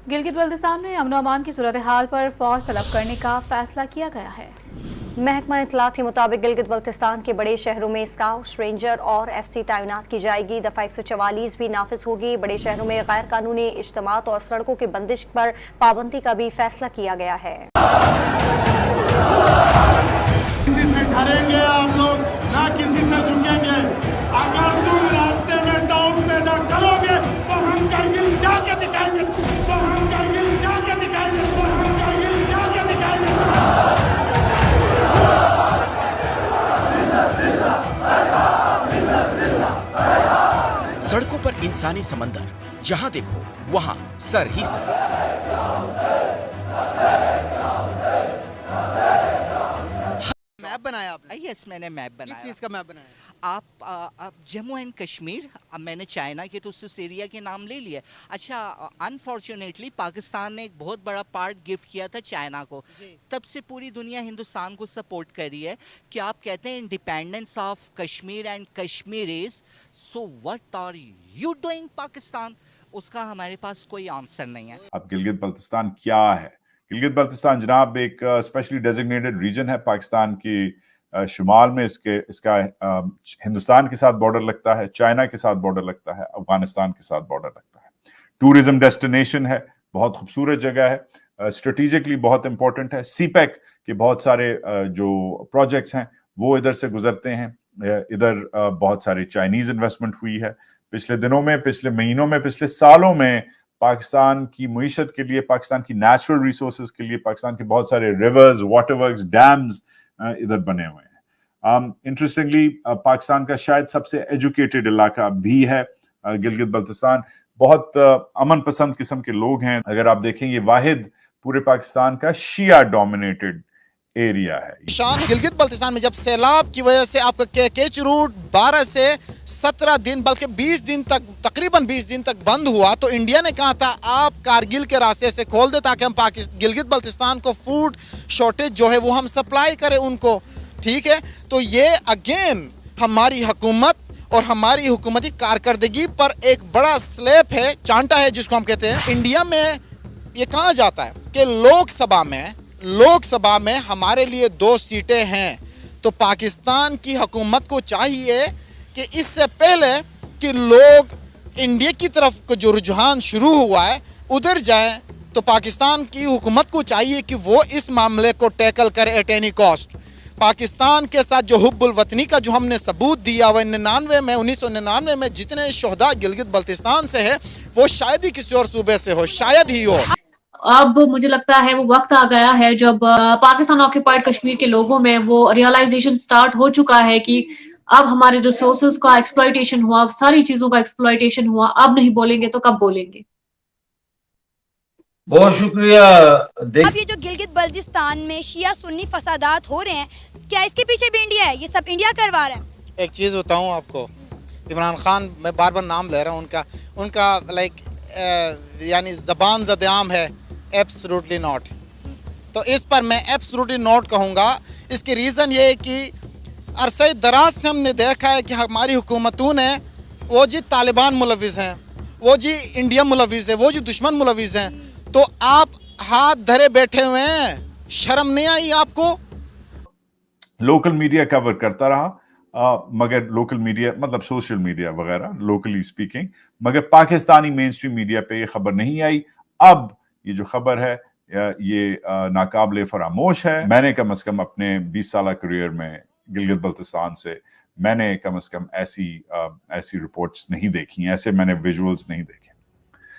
गिलगित बल्तिस्तान में अमन अमान की सूरत हाल पर फौज तलब करने का फैसला किया गया है। महकमा इत्तलात के मुताबिक गिलगित बल्तिस्तान के बड़े शहरों में स्काउट्स, रेंजर और FC तैनात की जाएगी। दफा 144 भी नाफिज होगी। बड़े शहरों में गैर कानूनी इज्तिमात और सड़कों की बंदिश पर पाबंदी का भी फैसला किया गया है। किसी से डरेंगे आप लोग, ना किसी से झुकेंगे। अगर तुम रास्ते में डाउट पैदा करोगे तो हम करगिल जाके दिखाएंगे, तो हम करगिल जाके दिखाएंगे, तो हम करगिल जाके दिखाएंगे। सड़कों पर इंसानी समंदर, जहां देखो वहां सर ही सर। मैप बनाया आपने? यस, मैंने मैप बनाया। किस चीज़ का मैप बनाया? आप जम्मू एंड कश्मीर, अब मैंने चाइना के तो उस एरिया के नाम ले लिया। अच्छा, अनफॉर्चुनेटली पाकिस्तान ने एक बहुत बड़ा पार्ट गिफ्ट किया था चाइना को, तब से पूरी दुनिया हिंदुस्तान को सपोर्ट कर रही है कि आप कहते हैं independence of Kashmir and Kashmiris, so what are you doing Pakistan? उसका हमारे पास कोई आंसर नहीं है। अब गिलगित बल्तिस्तान क्या है? गिलगित बल्तिस्तान जनाब एक स्पेशली डेजिग्नेटेड रीजन है पाकिस्तान की शुमाल में। इसका हिंदुस्तान के साथ बॉर्डर लगता है, चाइना के साथ बॉर्डर लगता है, अफगानिस्तान के साथ बॉर्डर लगता है। टूरिज्म डेस्टिनेशन है, बहुत खूबसूरत जगह है, स्ट्रेटेजिकली बहुत इंपॉर्टेंट है। सीपैक के बहुत सारे जो प्रोजेक्ट्स हैं वो इधर से गुजरते हैं। इधर बहुत सारी चाइनीज इन्वेस्टमेंट हुई है पिछले दिनों में, पिछले महीनों में, पिछले सालों में। पाकिस्तान की मईशत के लिए, पाकिस्तान की नेचुरल रिसोर्सेज के लिए, पाकिस्तान के बहुत सारे रिवर्स, वाटरवर्क्स, डैम्स इधर बने हुए हैं। इंटरेस्टिंगली पाकिस्तान का शायद सबसे एजुकेटेड इलाका भी है गिलगित बल्तिस्तान। बहुत अमन पसंद किस्म के लोग हैं। अगर आप देखें, ये वाहिद पूरे पाकिस्तान का शिया डोमिनेटेड एरिया है। शान गिलगित बल्तिस्तान में जब सैलाब की वजह से आपका केच रूट 12 से 17 दिन बल्कि 20 दिन तक, तकरीबन 20 दिन तक बंद हुआ, तो इंडिया ने कहा था आप कारगिल के रास्ते से खोल दे ताकि हम गिलगित बल्तिस्तान को फूड शॉर्टेज जो है वो हम सप्लाई करें उनको। ठीक है, तो ये अगेन हमारी हुकूमत और हमारी हुकूमती कारकर्दगी पर एक बड़ा स्लैप है, चांटा है जिसको हम कहते हैं। इंडिया में ये कहा जाता है कि लोकसभा में हमारे लिए 2 सीटें हैं, तो पाकिस्तान की हुकूमत को चाहिए कि इससे पहले कि लोग इंडिया की तरफ को जो रुझान शुरू हुआ है उधर जाएं, तो पाकिस्तान की हुकूमत को चाहिए कि वो इस मामले को टैकल करे एट एनी कॉस्ट। पाकिस्तान के साथ जो हुब्बुल वतनी का जो हमने सबूत दिया वह 1999 में जितने शोहदा गिलगित बल्तिस्तान से है वो शायद ही किसी और सूबे से हो, शायद ही हो। अब मुझे लगता है वो वक्त आ गया है जब पाकिस्तान ऑक्यूपाइड कश्मीर के लोगों में वो रियलाइजेशन स्टार्ट हो चुका है कि अब हमारे रिसोर्सेज का एक्सप्लॉयटेशन हुआ, सारी चीजों का एक्सप्लॉयटेशन हुआ। अब नहीं बोलेंगे तो कब बोलेंगे? बहुत शुक्रिया। अब ये जो गिलगित बल्तिस्तान में शिया सुन्नी फसादात हो रहे हैं, क्या इसके पीछे भी इंडिया है? ये सब इंडिया करवा रहा है। एक चीज़ बताऊँ आपको, इमरान खान, मैं बार बार नाम ले रहा हूँ उनका लाइक यानी ज़बान ज़द-आम है, एब्सोल्युटली नॉट। तो इस पर मैं एब्सोल्युटली नॉट कहूँगा। इसकी रीज़न ये है कि अरसे दराज से हमने देखा है कि हमारी हुकूमतों ने, वो जी तालिबान मुलविस हैं, वो जी इंडिया मुलविस है, वो जी दुश्मन मुलविस हैं, तो आप हाथ धरे बैठे हुए हैं। शर्म नहीं आई आपको? लोकल मीडिया कवर करता रहा, मगर लोकल मीडिया मतलब सोशल मीडिया वगैरह, लोकली स्पीकिंग, मगर पाकिस्तानी मेन स्ट्रीम मीडिया पे ये खबर नहीं आई। अब ये जो खबर है ये नाकाबिले फरामोश है। मैंने कम से कम अपने 20 साल करियर में गिलगित बल्तिस्तान से मैंने कम से कम ऐसी रिपोर्ट्स नहीं देखी, ऐसे मैंने विजुअल्स नहीं देखे।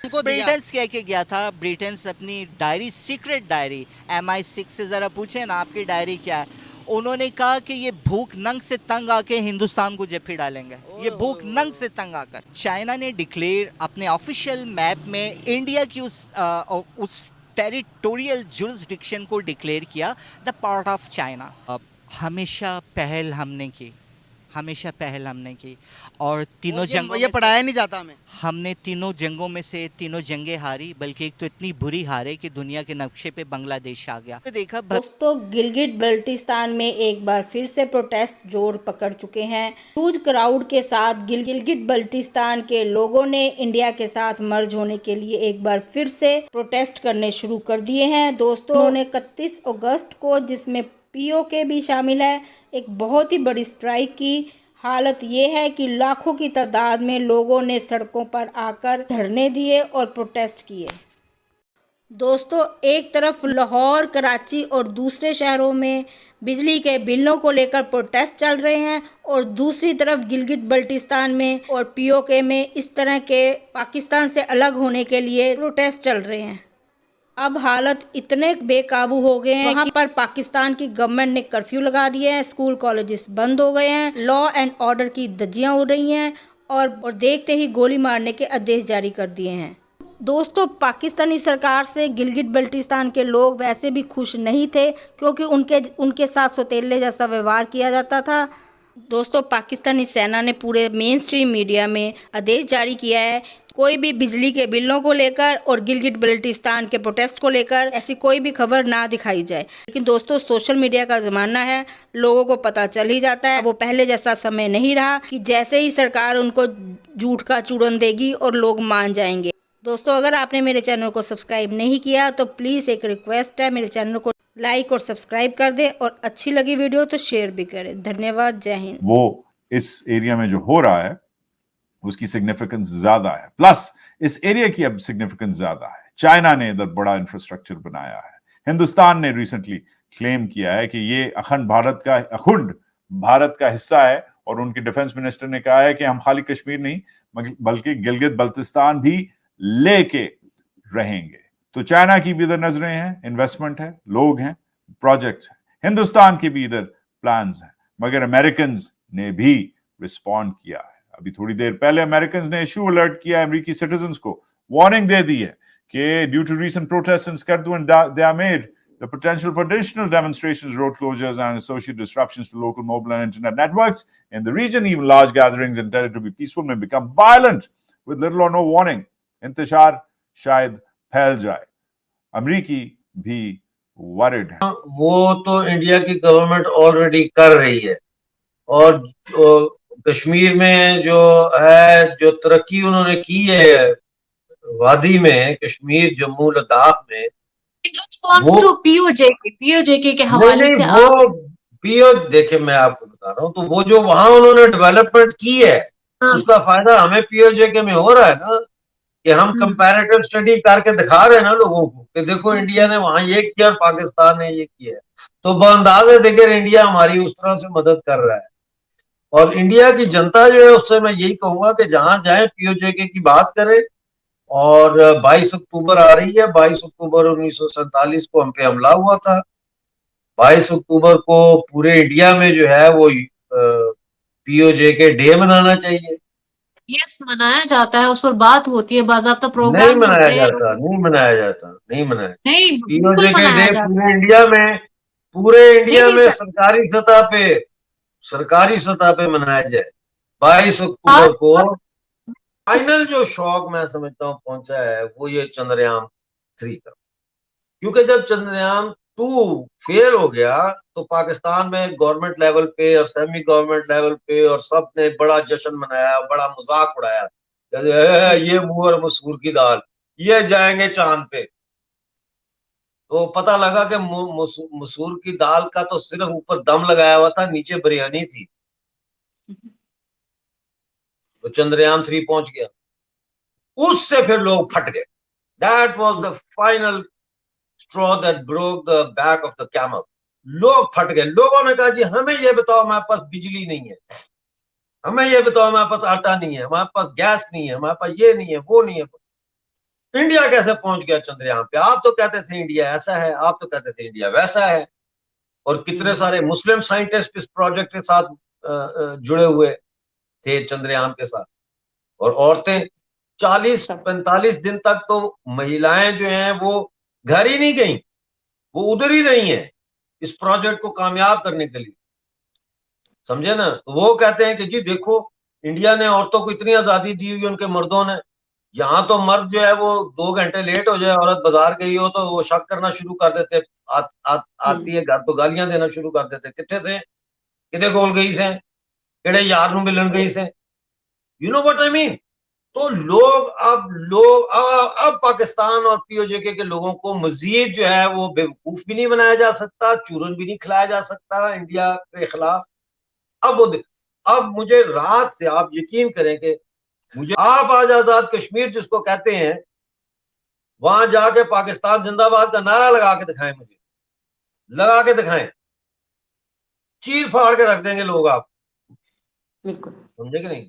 ब्रिटेन्स कह के गया था, ब्रिटेन्स अपनी डायरी, सीक्रेट डायरी, MI6 से जरा पूछे ना आपकी डायरी क्या है। उन्होंने कहा कि ये भूख नंग से तंग आके हिंदुस्तान को जफी डालेंगे, ये भूख नंग से तंग आकर। चाइना ने डिक्लेयर अपने ऑफिशियल मैप में इंडिया की उस टेरिटोरियल जुरिस्डिक्शन को डिक्लेयर किया द पार्ट ऑफ चाइना। अब हमेशा पहल हमने की, हमेशा पहल हमने की और तीनों और जंगों ये में पढ़ाया नहीं जाता हमें। हमने तीनों जंगों में से तीनों जंगें हारी, बल्कि एक तो इतनी बुरी हारे कि दुनिया के नक्शे पे बांग्लादेश आ गया। देखा दोस्तों, गिलगित बल्टिस्तान में एक बार फिर से प्रोटेस्ट जोर पकड़ चुके हैं। ह्यूज क्राउड के साथ गिलगित बल्टिस्तान के लोगों ने इंडिया के साथ मर्ज होने के लिए एक बार फिर से प्रोटेस्ट करने शुरू कर दिए हैं। दोस्तों, उन्होंने 31 अगस्त को, जिसमें पीओके भी शामिल है, एक बहुत ही बड़ी स्ट्राइक की। हालत ये है कि लाखों की तादाद में लोगों ने सड़कों पर आकर धरने दिए और प्रोटेस्ट किए। दोस्तों, एक तरफ लाहौर, कराची और दूसरे शहरों में बिजली के बिलों को लेकर प्रोटेस्ट चल रहे हैं और दूसरी तरफ गिलगित बल्टिस्तान में और पीओके में इस तरह के पाकिस्तान से अलग होने के लिए प्रोटेस्ट चल रहे हैं। अब हालत इतने बेकाबू हो गए हैं, वहाँ पर पाकिस्तान की गवर्नमेंट ने कर्फ्यू लगा दिए हैं, स्कूल कॉलेजेस बंद हो गए हैं, लॉ एंड ऑर्डर की धज्जियां उड़ रही हैं और देखते ही गोली मारने के आदेश जारी कर दिए हैं। दोस्तों, पाकिस्तानी सरकार से गिलगित बल्टिस्तान के लोग वैसे भी खुश नहीं थे, क्योंकि उनके साथ सौतेले जैसा व्यवहार किया जाता था। दोस्तों, पाकिस्तानी सेना ने पूरे मेन स्ट्रीम मीडिया में आदेश जारी किया है, कोई भी बिजली के बिलों को लेकर और गिलगित बल्टिस्तान के प्रोटेस्ट को लेकर ऐसी कोई भी खबर ना दिखाई जाए। लेकिन दोस्तों, सोशल मीडिया का ज़माना है, लोगों को पता चल ही जाता है। वो पहले जैसा समय नहीं रहा कि जैसे ही सरकार उनको झूठ का चूरन देगी और लोग मान जाएंगे। दोस्तों, अगर आपने मेरे चैनल को सब्सक्राइब नहीं किया तो प्लीज़ एक रिक्वेस्ट है, मेरे चैनल को लाइक और सब्सक्राइब कर दें और अच्छी लगी वीडियो तो शेयर भी करें। धन्यवाद। जय हिंद। वो इस एरिया में जो हो रहा है उसकी सिग्निफिकेंस ज्यादा है, प्लस इस एरिया की अब सिग्निफिकेंस ज्यादा है। चाइना ने इधर बड़ा इंफ्रास्ट्रक्चर बनाया है। हिंदुस्तान ने रिसेंटली क्लेम किया है कि ये अखंड भारत का हिस्सा है और उनके डिफेंस मिनिस्टर ने कहा है कि हम खाली कश्मीर नहीं बल्कि गिलगित बल्तिस्तान भी लेके रहेंगे। तो चाइना की भी इधर नजरें हैं, इन्वेस्टमेंट है, लोग हैं, प्रोजेक्ट्स हैं। हिंदुस्तान की भी इधर प्लान्स हैं, मगर अमेरिकन ने भी रिस्पॉन्ड किया है। अभी थोड़ी देर पहले अमेरिकन ने इशू अलर्ट किया है अमेरिकी सिटीजन्स को, वार्निंग दे दी है कि due to recent protests in Skardu and Diamer, the potential for additional demonstrations, road closures, and associated disruptions to local mobile and internet networks in the region. Even large gatherings intended to be peaceful may become violent with little or no warning. इंतशार शायद फैल जाए। अमेरिकी भी worried है। वो तो India की government already कर रही है और कश्मीर में जो है, जो तरक्की उन्होंने की है वादी में, कश्मीर, जम्मू, लद्दाख में, पीओजे के हवाले से वो पीओ देखे, मैं आपको बता रहा हूँ, तो वो जो वहां उन्होंने डेवलपमेंट की है उसका फायदा हमें पीओजे के में हो रहा है ना, कि हम कंपैरेटिव स्टडी करके दिखा रहे हैं ना लोगों को कि देखो इंडिया ने वहां ये किया और पाकिस्तान ने ये किया, तो बंदाजे देखकर इंडिया हमारी उस तरह से मदद कर रहा है। और इंडिया की जनता जो है उससे मैं यही कहूंगा कि जहां जाए पीओजे की बात करें। और 22 अक्टूबर आ रही है, 22 अक्टूबर 1947 को हम पे हमला हुआ था। 22 अक्टूबर को पूरे इंडिया में जो है वो पीओजे के डे मनाना चाहिए। यस, मनाया जाता है, उस पर बात होती है, बाज़ाब्ता प्रोग्राम नहीं मनाया जाता, नहीं मनाया जाता, नहीं मनाया। नहीं, पीओजे के डे पूरे इंडिया में सरकारी सतह पे मनाया जाए। 22 अक्टूबर को फाइनल जो शौक मैं समझता हूँ पहुंचा है वो ये चंद्रयान 3 का, क्योंकि जब चंद्रयान 2 फेल हो गया तो पाकिस्तान में गवर्नमेंट लेवल पे और सेमी गवर्नमेंट लेवल पे और सब ने बड़ा जश्न मनाया, बड़ा मजाक उड़ाया, ये मुंह और मसूर की दाल, ये जाएंगे चांद पे। तो पता लगा कि मसूर की दाल का तो सिर्फ ऊपर दम लगाया हुआ था, नीचे बिरयानी थी। तो चंद्रयान 3 पहुंच गया, उससे फिर लोग फट गए। That was the final straw that broke the back of the camel. लोग फट गए। लोगों ने कहा जी हमें ये बताओ, हमारे पास बिजली नहीं है, हमें ये बताओ, हमारे पास आटा नहीं है, हमारे पास गैस नहीं है, हमारे पास ये नहीं है, वो नहीं है। इंडिया कैसे पहुंच गया चंद्रयान पे? आप तो कहते थे इंडिया ऐसा है, आप तो कहते थे इंडिया वैसा है। और कितने सारे मुस्लिम साइंटिस्ट इस प्रोजेक्ट के साथ जुड़े हुए थे, चंद्रयान के साथ। और औरतें 40-45 दिन तक तो महिलाएं जो हैं वो घर ही नहीं गई, वो उधर ही रही हैं इस प्रोजेक्ट को कामयाब करने के लिए। समझे ना। तो वो कहते हैं कि जी देखो इंडिया ने औरतों को इतनी आजादी दी हुई उनके मर्दों ने, यहाँ तो मर्द जो है वो 2 घंटे लेट हो जाए, औरत बाजार गई हो तो वो शक करना शुरू कर देते, आती है घर तो गालियां देना शुरू कर देते, कितने थे, कितने कोल गई से, केड़े यार नूं मिलन गई से, you know what I mean. तो अब पाकिस्तान और पीओजेके के लोगों को मजीद जो है वो बेवकूफ भी नहीं बनाया जा सकता, चूरन भी नहीं खिलाया जा सकता इंडिया के खिलाफ। अब मुझे रात से आप यकीन करें कि मुझे आप आज आजाद कश्मीर जिसको कहते हैं वहां जाके पाकिस्तान जिंदाबाद का नारा लगा के दिखाएं, मुझे लगा के दिखाएं, चीर फाड़ के रख देंगे लोग आप, बिल्कुल, समझे कि नहीं।